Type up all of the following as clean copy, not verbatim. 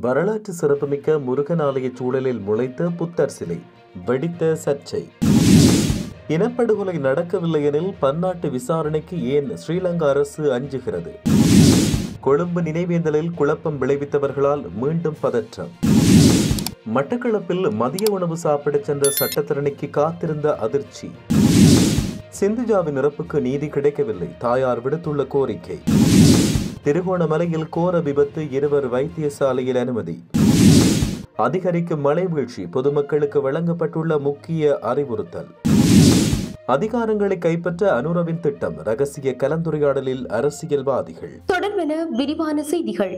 வரலாற்று சிறப்புமிக்க முருகன் ஆலய சூழலில் முளைத்த புத்தர் சிலை வெடித்த சர்ச்சை. இனப்படுகொலை நடக்கவில்லை எனில் பன்னாட்டு விசாரணைக்கு ஏன் ஸ்ரீலங்கா அரசு அஞ்சுகிறது? கொழும்பு நினைவேந்தலில் குழப்பம் விளைவித்தவர்களால் மீண்டும் பதற்றம். மட்டக்களப்பில் மதிய உணவு சாப்பிடச் சென்ற சட்டத்தரணிக்கு காத்திருந்த அதிர்ச்சி. சிந்துஜாவின் இறப்புக்கு நீதி கிடைக்கவில்லை, தாயார் விடுத்துள்ள கோரிக்கை. திருகோணமலையில் கோர விபத்து, இருவர் வைத்தியசாலையில் அனுமதி. அதிகரிக்கும் மழை வீழ்ச்சி, பொதுமக்களுக்கு வழங்கப்பட்டுள்ள முக்கிய அறிவுறுத்தல். அதிகாரங்களை கைப்பற்ற அனுரவின் திட்டம், ரகசிய கலந்துரையாடலில் அரசியல்வாதிகள். தொடர்பென விரிவான செய்திகள்.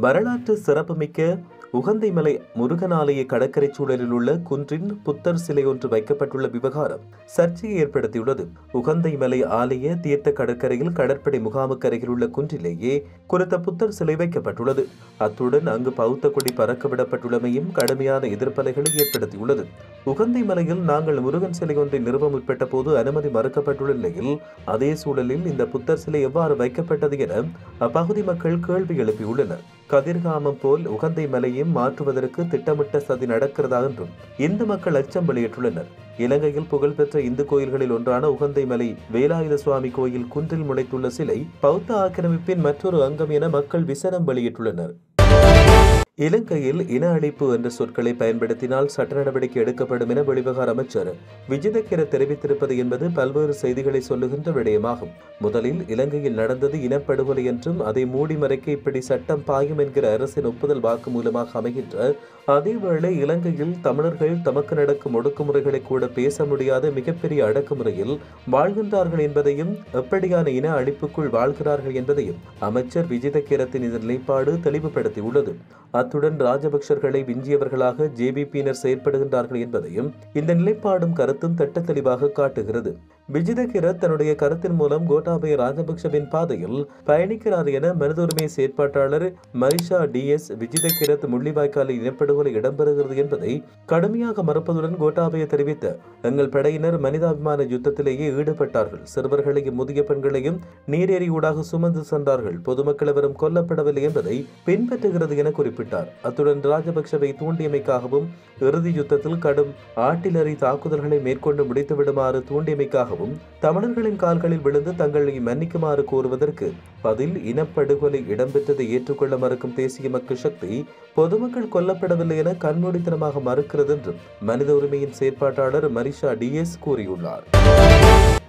வரலாற்று சிறப்புமிக்க உகந்தைமலை முருகன் ஆலய கடற்கரை சூழலில் உள்ள குன்றின் புத்தர் சிலை ஒன்று வைக்கப்பட்டுள்ள விவகாரம் சர்ச்சையை ஏற்படுத்தியுள்ளது. உகந்தைமலை ஆலய தீர்த்த கடற்கரையில் கடற்படை முகாமுக்கு அருகில் உள்ள குன்றிலேயே குறித்த புத்தர் சிலை வைக்கப்பட்டுள்ளது. அத்துடன் அங்கு பௌத்த கொடி பறக்கவிடப்பட்டுள்ளமையும் கடுமையான எதிர்ப்பலைகளை ஏற்படுத்தியுள்ளது. உகந்தைமலையில் நாங்கள் முருகன் சிலை ஒன்றை நிறுவ முற்பட்ட போது அனுமதி மறுக்கப்பட்டுள்ள நிலையில் அதே சூழலில் இந்த புத்தர் சிலை எவ்வாறு வைக்கப்பட்டது என அப்பகுதி மக்கள் கேள்வி எழுப்பியுள்ளனர். கதிர்காமம் போல் உகந்தை மலையும் மாற்றுவதற்கு திட்டமிட்ட சதி நடக்கிறதா என்றும் இந்து மக்கள் அச்சம் வெளியிட்டுள்ளனர். இலங்கையில் புகழ்பெற்ற இந்து கோயில்களில் ஒன்றான உகந்தை மலை வேலாயுத சுவாமி கோயில் குன்றில் முளைத்துள்ள சிலை பௌத்த ஆக்கிரமிப்பின் மற்றொரு அங்கம் என மக்கள் விசனம் வெளியிட்டுள்ளனர். இலங்கையில் இன அழிப்பு என்ற சொற்களை பயன்படுத்தினால் சட்ட நடவடிக்கை எடுக்கப்படும் என வெளிவிவகார அமைச்சர் விஜிதகிர தெரிவித்திருப்பது என்பது பல்வேறு செய்திகளை சொல்லுகின்ற விடயமாகும். முதலில் இலங்கையில் நடந்தது இனப்படுகொலை என்றும் அதை மூடி மறைக்க இப்படி சட்டம் பாயும் என்கிற அரசின் ஒப்புதல் வாக்கு மூலமாக அமைகின்ற அதேவேளை இலங்கையில் தமிழர்கள் தமக்கு நடக்கும் ஒடுக்குமுறைகளை கூட பேச முடியாத மிகப்பெரிய அடக்குமுறையில் வாழ்கின்றார்கள் என்பதையும் எப்படியான இன அழிப்புக்குள் வாழ்கிறார்கள் என்பதையும் அமைச்சர் விஜிதகிரத்தின் இந்த நிலைப்பாடு தெளிவுபடுத்தியுள்ளது. அத்துடன் ராஜபக்சர்களை விஞ்சியவர்களாக ஜேவிபியினர் செயற்படுகின்றார்கள் என்பதையும் இந்த நிலைப்பாடும் கருத்தும் திட்ட தெளிவாக காட்டுகிறது. விஜிதகிர தன்னுடைய கருத்தின் மூலம் கோட்டாபய ராஜபக்சவின் பாதையில் பயணிக்கிறார் என மனித உரிமை செயற்பாட்டாளர் மரிஷா டிஎஸ் விஜிதகிரத் முள்ளிவாய்க்காலில் இனப்படுகொலை இடம்பெறுகிறது என்பதை கடுமையாக மறுப்பதுடன் கோட்டாபய தெரிவித்த எங்கள் படையினர் மனிதாபிமான யுத்தத்திலேயே ஈடுபட்டார்கள், சிறுவர்களையும் முதிய பெண்களையும் நீரேறி ஊடாக சுமந்து சென்றார்கள், பொதுமக்கள் எவரும் கொல்லப்படவில்லை என்பதை பின்பற்றுகிறது என குறிப்பிட்டார். அத்துடன் ராஜபக்சவை தூண்டியமைக்காகவும் இறுதி யுத்தத்தில் கடும் ஆர்ட்டிலரி தாக்குதல்களை மேற்கொண்டு முடித்து விடுமாறு தூண்டியமைக்காகவும் தமிழர்களின் கால்களில் விழுந்து தங்களை மன்னிக்குமாறு கோருவதற்கு பதில் இனப்படுகொலை இடம்பெற்றதை ஏற்றுக்கொள்ள மறுக்கும் தேசிய மக்கள் சக்தி பொதுமக்கள் கொல்லப்படவில்லை என கண்மூடித்தனமாக மறுக்கிறது என்றும் மனித உரிமையின் செயற்பாட்டாளர் மரிஷா டிஎஸ் கூறியுள்ளார்.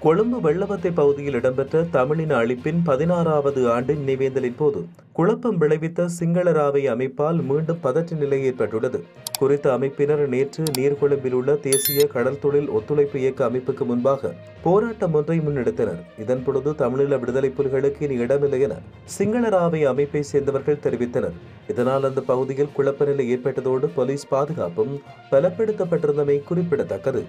கொழும்பு வெள்ளவத்தை பகுதியில் இடம்பெற்ற தமிழின அழிப்பின் 16வது ஆண்டு நினைவேந்தலின் போது குழப்பம் விளைவித்த சிங்களராவை அமைப்பால் மீண்டும் பதற்ற நிலை ஏற்பட்டுள்ளது. குறித்த அமைப்பினர் நேற்று நீர்கொழும்பில் உள்ள தேசிய கடல் தொழில் ஒத்துழைப்பு இயக்க அமைப்புக்கு முன்பாக போராட்டம் ஒன்றை முன்னெடுத்தனர். இதன் பொழுது தமிழீழ விடுதலை புலிகளுக்கு இனி இடமில்லை என சிங்களராவை அமைப்பை சேர்ந்தவர்கள் தெரிவித்தனர். இதனால் அந்த பகுதியில் குழப்ப நிலை ஏற்பட்டதோடு போலீஸ் பாதுகாப்பும் பலப்படுத்தப்பட்டிருந்தமை குறிப்பிடத்தக்கது.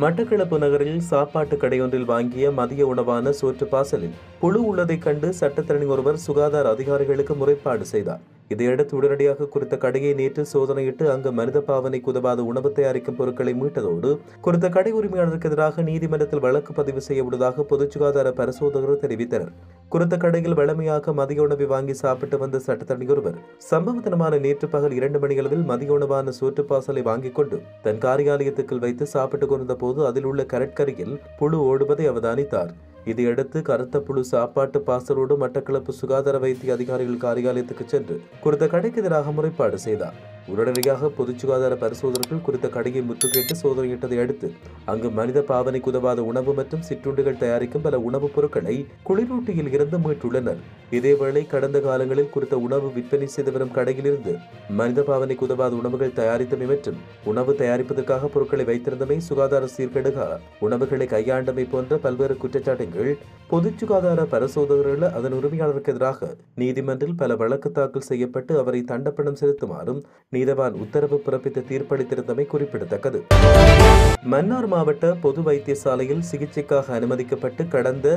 மட்டக்களப்பு நகரில் சாப்பாட்டு கடையொன்றில் வாங்கிய மதிய உணவான சோற்று பாசலில் புழு உள்ளதைக் கண்டு சட்டத்தரணி ஒருவர் சுகாதார அதிகாரிகளுக்கு முறைப்பாடு செய்தார். இதையடுத்து உடனடியாக குறித்த கடையை நேற்று சோதனையிட்டு அங்கு மனித பாவனைக்கு உதவாத உணவு தயாரிக்கும் பொருட்களை மீட்டதோடு குறித்த கடை உரிமையாளருக்கு எதிராக நீதிமன்றத்தில் வழக்கு பதிவு செய்ய உள்ளதாக பொது சுகாதார பரிசோதகர் தெரிவித்தனர். குறித்த கடையில் வழமையாக மதிய உணவை வாங்கி சாப்பிட்டு வந்த சட்டத்தரணி ஒருவர் சம்பவ தினமான நேற்று பகல் 2 மணியளவில் மதிய உணவான சோற்று பாசலை வாங்கிக் கொண்டு தன் காரியாலயத்துக்குள் வைத்து சாப்பிட்டுக் கொண்டிருந்த போது அதில் உள்ள கடற்கரையில் புழு ஓடுவதை அவதானித்தார். இதையடுத்து கருத்த புழு சாப்பாட்டு பாசலோடு மட்டக்களப்பு சுகாதார வைத்திய அதிகாரிகள் காரியாலயத்துக்கு சென்று குறித்த கடைக்கு எதிராக முறைப்பாடு செய்தார். உடனடியாக பொது சுகாதார பரிசோதகர்கள் குறித்த கடையை முற்றுகையிட்டு சோதனையிட்டதை அடுத்து அங்கு மனித பாவனைக்கு உதவாத உணவு மற்றும் சிற்றுண்டிகள் தயாரிக்கும் பல உணவுப் பொருட்களை குளிரூட்டியில் இருந்து மீட்டுள்ளனர். இதேவேளை கடந்த காலங்களில் குறித்த உணவு விற்பனை செய்து வரும் கடையிலிருந்து மனித பாவனைக்கு உதவாத உணவுகள் தயாரித்தமை மற்றும் உணவு தயாரிப்பதற்காக பொருட்களை வைத்திருந்தமை, சுகாதார சீர்கேடுக உணவுகளை கையாண்டமை போன்ற பல்வேறு குற்றச்சாட்டுகள் பொது சுகாதார பரிசோதகர்கள் அதன் உரிமையாளருக்கு எதிராக நீதிமன்றில் பல வழக்கு தாக்கல் செய்யப்பட்டு அவரை தண்டப்பணம் செலுத்துமாறும் நீதவான் உத்தரவு பிறப்பித்த தீர்ப்பளித்திருந்தமை குறிப்பிடத்தக்கது. மன்னார் மாவட்ட பொது வைத்தியசாலையில் சிகிச்சைக்காக அனுமதிக்கப்பட்டு கடந்த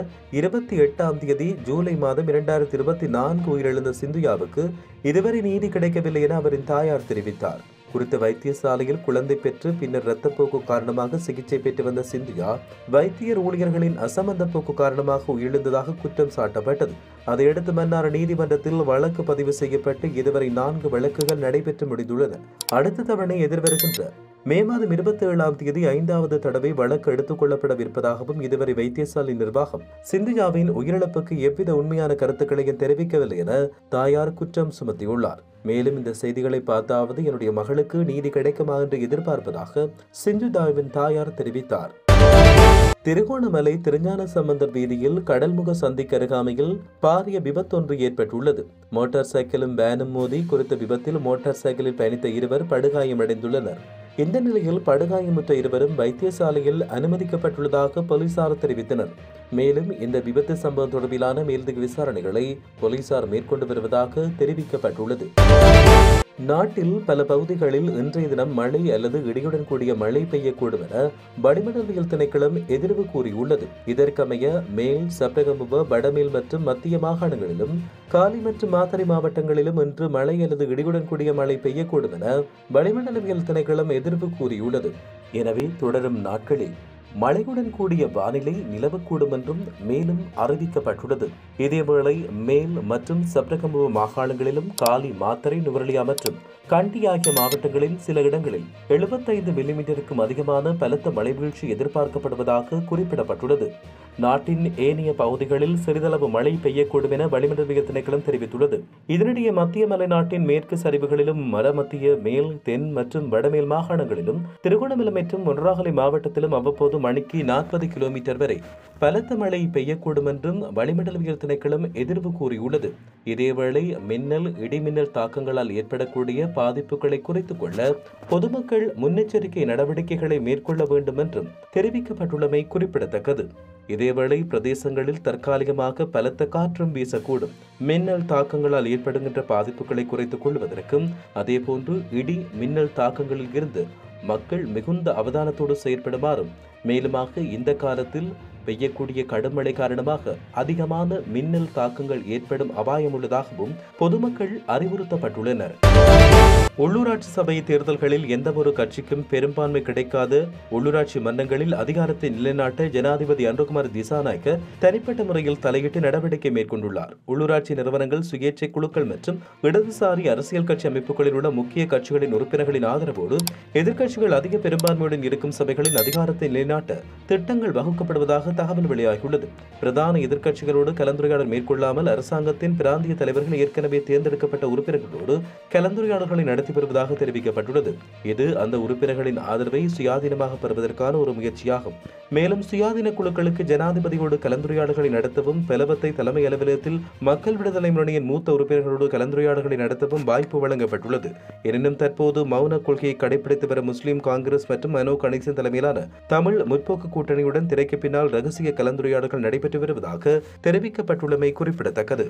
28ஆம் தேதி ஜூலை மாதம் 2024 உயிரிழந்த சிந்துயாவுக்கு இதுவரை நீதி கிடைக்கவில்லை என அவரின் தாயார் தெரிவித்தார். குறித்த வைத்தியசாலையில் குழந்தை பெற்று பின்னர் இரத்தப்போக்கு காரணமாக சிகிச்சை பெற்று வந்த சிந்துயா வைத்தியர் ஊழியர்களின் அசமந்த போக்கு காரணமாக உயிரிழந்ததாக குற்றம் சாட்டப்பட்டது. அதையடுத்து மன்னார் நீதிமன்றத்தில் வழக்கு பதிவு செய்யப்பட்டு இதுவரை 4 வழக்குகள் நடைபெற்று முடிந்துள்ளன. அடுத்த தவணை எதிர்வருகின்ற மே மாதம் 27ஆம் தேதி 5வது தடவை வழக்கு எடுத்துக் கொள்ளப்படவிருப்பதாகவும் இதுவரை வைத்தியசாலை நிர்வாகம் சிந்துயாவின் உயிரிழப்புக்கு எவ்வித உண்மையான கருத்துக்களையும் தெரிவிக்கவில்லை என தாயார் குற்றம் சுமத்தியுள்ளார். மேலும் இந்த செய்திகளை பார்த்தாவது என்னுடைய மகளுக்கு நீதி கிடைக்குமா என்று எதிர்பார்ப்பதாக சிந்துயாவின் தாயார் தெரிவித்தார். திருகோணமலை திருஞான சம்பந்தர் வீதியில் கடல்முக சந்திக்கு அருகாமையில் பாரிய விபத்தொன்று ஏற்பட்டுள்ளது. மோட்டார் சைக்கிளும் வேனும் மோதி குறித்த விபத்தில் மோட்டார் சைக்கிளில் பயணித்த இருவர் படுகாயமடைந்துள்ளனர். இந்த நிலையில் படுகாயமுற்ற இருவரும் வைத்தியசாலையில் அனுமதிக்கப்பட்டுள்ளதாக போலீசார் தெரிவித்தனர். மேலும் இந்த விபத்து சம்பவம் தொடர்பிலான மேலதிக விசாரணைகளை போலீசார் மேற்கொண்டு வருவதாக தெரிவிக்கப்பட்டுள்ளது. நாட்டில் பல பகுதிகளில் இன்றைய தினம் மழை அல்லது இடியுடன் கூடிய மழை பெய்யக்கூடும் என வளிமண்டலவியல் திணைக்களம் எதிர்வு கூறியுள்ளது. இதற்கமைய மேல், சப்ரகமுவ, வடமேல் மற்றும் மத்திய மாகாணங்களிலும் காலி மற்றும் மாத்தறை மாவட்டங்களிலும் இன்று மழை அல்லது இடியுடன் கூடிய மழை பெய்யக்கூடும் என வளிமண்டலவியல் திணைக்களம் எதிர்வு கூறியுள்ளது. எனவே தொடரும் நாட்களில் மழையுடன் கூடிய வானிலை நிலவக்கூடும் என்றும் மேலும் அறிவிக்கப்பட்டுள்ளது. இதேவேளை மேல் மற்றும் சப்ரகமுவ மாகாணங்களிலும் காலி, மாத்தறை, நுவரெலியா மற்றும் கண்டி ஆகிய மாவட்டங்களில் சில இடங்களில் 75 மில்லிமீட்டருக்கும் அதிகமான பலத்த மழை வீழ்ச்சி எதிர்பார்க்கப்படுவதாக குறிப்பிடப்பட்டுள்ளது. நாட்டின் ஏனைய பகுதிகளில் சிறிதளவு மழை பெய்யக்கூடும் என வளிமண்டலவியல் திணைக்களம் தெரிவித்துள்ளது. இதனிடையே மத்திய மலைநாட்டின் மேற்கு சரிவுகளிலும் மத்திய, மேல், தென் மற்றும் வடமேல் மாகாணங்களிலும் திருகோணமலை மற்றும் மொனராகலை மாவட்டத்திலும் அவ்வப்போது மணிக்கு 40 கிலோமீட்டர் வரை பலத்த மழை பெய்யக்கூடும் என்றும் வளிமண்டலவியல் திணைக்களம் எதிர்வு கூறியுள்ளது. இதேவேளை மின்னல், இடிமின்னல் தாக்கங்களால் ஏற்படக்கூடிய பாதிப்புகளை குறைத்துக் கொள்ள பொதுமக்கள் முன்னெச்சரிக்கை நடவடிக்கைகளை மேற்கொள்ள வேண்டும் என்றும் தெரிவிக்கப்பட்டுள்ளமை குறிப்பிடத்தக்கது. இதேவேளை பிரதேசங்களில் தற்காலிகமாக பலத்த காற்றும் வீசக்கூடும். மின்னல் தாக்கங்களால் ஏற்படுகின்ற பாதிப்புகளை குறைத்துக் கொள்வதற்கும் அதேபோன்று இடி மின்னல் தாக்கங்களில் இருந்து மக்கள் மிகுந்த அவதானத்தோடு செயற்படுமாறும், மேலுமாக இந்த காலத்தில் பெய்யக்கூடிய கடுமழை காரணமாக அதிகமான மின்னல் தாக்கங்கள் ஏற்படும் அபாயம் உள்ளதாகவும் பொதுமக்கள் அறிவுறுத்தப்பட்டுள்ளனர். உள்ளூராட்சி சபை தேர்தல்களில் எந்தவொரு கட்சிக்கும் பெரும்பான்மை கிடைக்காத உள்ளூராட்சி மன்றங்களில் அதிகாரத்தை நிலைநாட்ட ஜனாதிபதி அனுரகுமார் திசாநாயக்க தனிப்பட்ட முறையில் தலையிட்டு நடவடிக்கை மேற்கொண்டுள்ளார். உள்ளூராட்சி நிறுவனங்கள், சுயேட்சை குழுக்கள் மற்றும் இடதுசாரி அரசியல் கட்சி அமைப்புகளில் உள்ள முக்கிய கட்சிகளின் உறுப்பினர்களின் ஆதரவோடு எதிர்க்கட்சிகள் அதிக பெரும்பான்மையுடன் இருக்கும் சபைகளின் அதிகாரத்தை நிலைநாட்ட திட்டங்கள் வகுக்கப்படுவதாக தகவல் வெளியாகியுள்ளது. பிரதான எதிர்க்கட்சிகளோடு கலந்துரையாடல் மேற்கொள்ளாமல் அரசாங்கத்தின் பிராந்திய தலைவர்கள் ஏற்கனவே தேர்ந்தெடுக்கப்பட்ட உறுப்பினர்களோடு கலந்துரையாடல்களை நடத்தி வருவதாக தெரிவிக்கப்பட்டுள்ளது. இது அந்த உறுப்பினர்களின் ஆதரவை சுயாதீனமாக பெறுவதற்கான ஒரு முயற்சியாகும். மேலும் சுயாதீன குழுக்களுக்கு ஜனாதிபதியோடு கலந்துரையாடல்களை நடத்தவும், பெலவத்தை தலைமை அலுவலகத்தில் மக்கள் விடுதலை முன்னணியின் மூத்த உறுப்பினர்களோடு கலந்துரையாடல்களை நடத்தவும் வாய்ப்பு வழங்கப்பட்டுள்ளது. எனினும் தற்போது மௌன கொள்கையை கடைபிடித்து வரும் முஸ்லிம் காங்கிரஸ் மற்றும் மனோ கணேசன் தலைமையிலான தமிழ் முற்போக்கு கூட்டணியுடன் திரைக்கு பின்னால் ரகசிய கலந்துரையாடல்கள் நடைபெற்று வருவதாக தெரிவிக்கப்பட்டுள்ளமை குறிப்பிடத்தக்கது.